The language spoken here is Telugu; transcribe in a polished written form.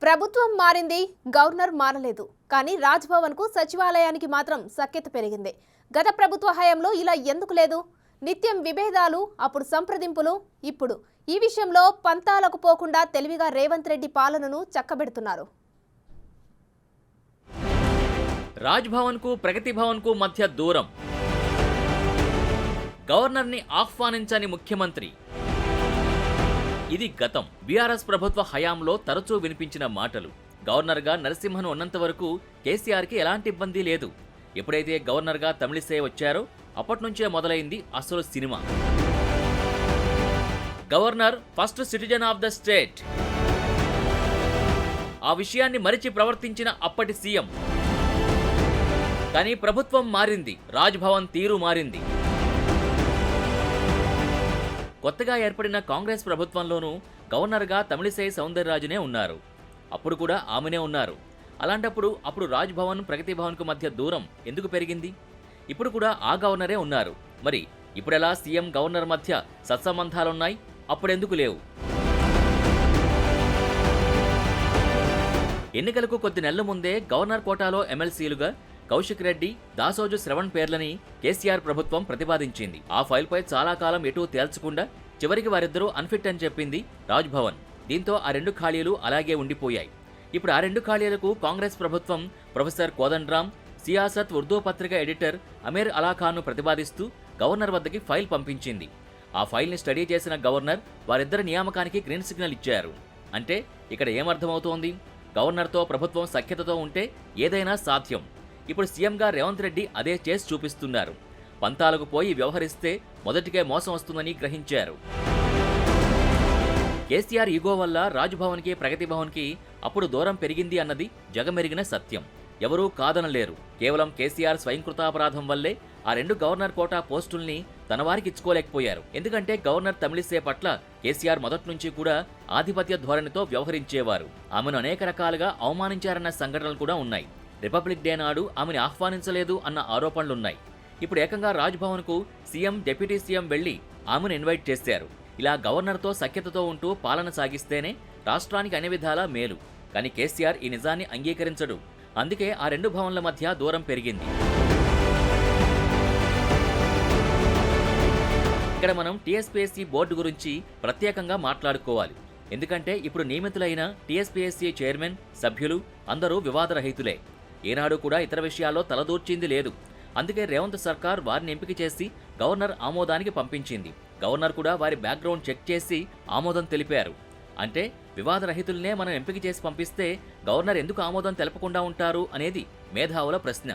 ప్రభుత్వం మారింది, గవర్నర్ మారలేదు. కానీ రాజ్భవన్కు సచివాలయానికి మాత్రం సఖ్యత పెరిగింది. గత ప్రభుత్వ హయాంలో ఇలా ఎందుకు లేదు? నిత్యం విభేదాలు, అప్పుడు సంప్రదింపులు. ఇప్పుడు ఈ విషయంలో పంతాలకు పోకుండా తెలివిగా రేవంత్ రెడ్డి పాలనను చక్కబెడుతున్నారు. రాజ్భవన్కు ప్రగతి భవన్కు మధ్య దూరం. గవర్నర్ని ఆహ్వానించని ముఖ్యమంత్రి. ఇది గతం. బీఆర్ఎస్ ప్రభుత్వ హయాంలో తరచూ వినిపించిన మాటలు. గవర్నర్గా నరసింహన్ ఉన్నంత వరకు కేసీఆర్కి ఎలాంటి ఇబ్బంది లేదు. ఎప్పుడైతే గవర్నర్గా తమిళిసై వచ్చారో అప్పట్నుంచే మొదలైంది అసలు cinema. Governor first citizen of the state. ఆ విషయాన్ని మరిచి ప్రవర్తించిన అప్పటి సీఎం. కానీ ప్రభుత్వం మారింది, రాజ్భవన్ తీరు మారింది. కొత్తగా ఏర్పడిన కాంగ్రెస్ ప్రభుత్వంలోనూ గవర్నర్గా తమిళిసై సౌందరరాజనే ఉన్నారు. అప్పుడు కూడా ఆమెనే ఉన్నారు. అలాంటప్పుడు అప్పుడు రాజ్భవన్ ప్రగతి భవన్కు మధ్య దూరం ఎందుకు పెరిగింది? ఇప్పుడు కూడా ఆ గవర్నరే ఉన్నారు. మరి ఇప్పుడెలా సీఎం గవర్నర్ మధ్య సత్సంబంధాలున్నాయి? అప్పుడెందుకు లేవు? ఎన్నికలకు కొద్ది నెలల ముందే గవర్నర్ కోటాలో ఎమ్మెల్సీలుగా కౌశిక్ రెడ్డి, దాసోజు శ్రవణ్ పేర్లని కేసీఆర్ ప్రభుత్వం ప్రతిపాదించింది. ఆ ఫైల్పై చాలా కాలం ఎటూ తేల్చకుండా చివరికి వారిద్దరూ అన్ఫిట్ అని చెప్పింది రాజ్భవన్. దీంతో ఆ రెండు ఖాళీలు అలాగే ఉండిపోయాయి. ఇప్పుడు ఆ రెండు ఖాళీలకు కాంగ్రెస్ ప్రభుత్వం ప్రొఫెసర్ కోదండరామ్, సియాసత్ ఉర్దూ పత్రిక ఎడిటర్ అమీర్ అలాఖాన్ను ప్రతిపాదిస్తూ గవర్నర్ వద్దకి ఫైల్ పంపించింది. ఆ ఫైల్ని స్టడీ చేసిన గవర్నర్ వారిద్దరి నియామకానికి గ్రీన్ సిగ్నల్ ఇచ్చారు. అంటే ఇక్కడ ఏమర్థమవుతోంది? గవర్నర్తో ప్రభుత్వం సఖ్యతతో ఉంటే ఏదైనా సాధ్యం. ఇప్పుడు సీఎంగా రేవంత్ రెడ్డి అదే చేసి చూపిస్తున్నారు. పంతాలకు పోయి వ్యవహరిస్తే మొదటికే మోసం వస్తుందని గ్రహించారు. కేసీఆర్ ఈగో వల్ల రాజ్భవన్కి ప్రగతి భవన్కి అప్పుడు దూరం పెరిగింది అన్నది జగమెరిగిన సత్యం. ఎవరూ కాదనలేరు. కేవలం కేసీఆర్ స్వయంకృతాపరాధం వల్లే ఆ రెండు గవర్నర్ కోటా పోస్టుల్ని తన వారికి ఇచ్చుకోలేకపోయారు. ఎందుకంటే గవర్నర్ తమిళిసై పట్ల కేసీఆర్ మొదట్నుంచి కూడా ఆధిపత్య ధోరణితో వ్యవహరించేవారు. ఆమెను అనేక రకాలుగా అవమానించారన్న సంఘటనలు కూడా ఉన్నాయి. రిపబ్లిక్ డే నాడు ఆమెను ఆహ్వానించలేదు అన్న ఆరోపణలున్నాయి. ఇప్పుడు ఏకంగా రాజ్భవన్కు సీఎం, డిప్యూటీ సీఎం వెళ్లి ఆమెను ఇన్వైట్ చేశారు. ఇలా గవర్నర్తో సఖ్యతతో ఉంటూ పాలన సాగిస్తేనే రాష్ట్రానికి అన్ని విధాలా మేలు. కానీ కేసీఆర్ ఈ నిజాన్ని అంగీకరించడు. అందుకే ఆ రెండు భవన్ల మధ్య దూరం పెరిగింది. ఇక్కడ మనం టీఎస్పీఎస్సీ బోర్డు గురించి ప్రత్యేకంగా మాట్లాడుకోవాలి. ఎందుకంటే ఇప్పుడు నియమితులైన టీఎస్పీఎస్సీ చైర్మన్, సభ్యులు అందరూ వివాదరహితులే. ఏనాడు కూడా ఇతర విషయాల్లో తలదూర్చింది లేదు. అందుకే రేవంత్ సర్కార్ వారిని ఎంపిక చేసి గవర్నర్ ఆమోదానికి పంపించింది. గవర్నర్ కూడా వారి బ్యాక్గ్రౌండ్ చెక్ చేసి ఆమోదం తెలిపారు. అంటే వివాదరహితులనే మనం ఎంపిక చేసి పంపిస్తే గవర్నర్ ఎందుకు ఆమోదం తెలపకుండా ఉంటారు అనేది మేధావుల ప్రశ్న.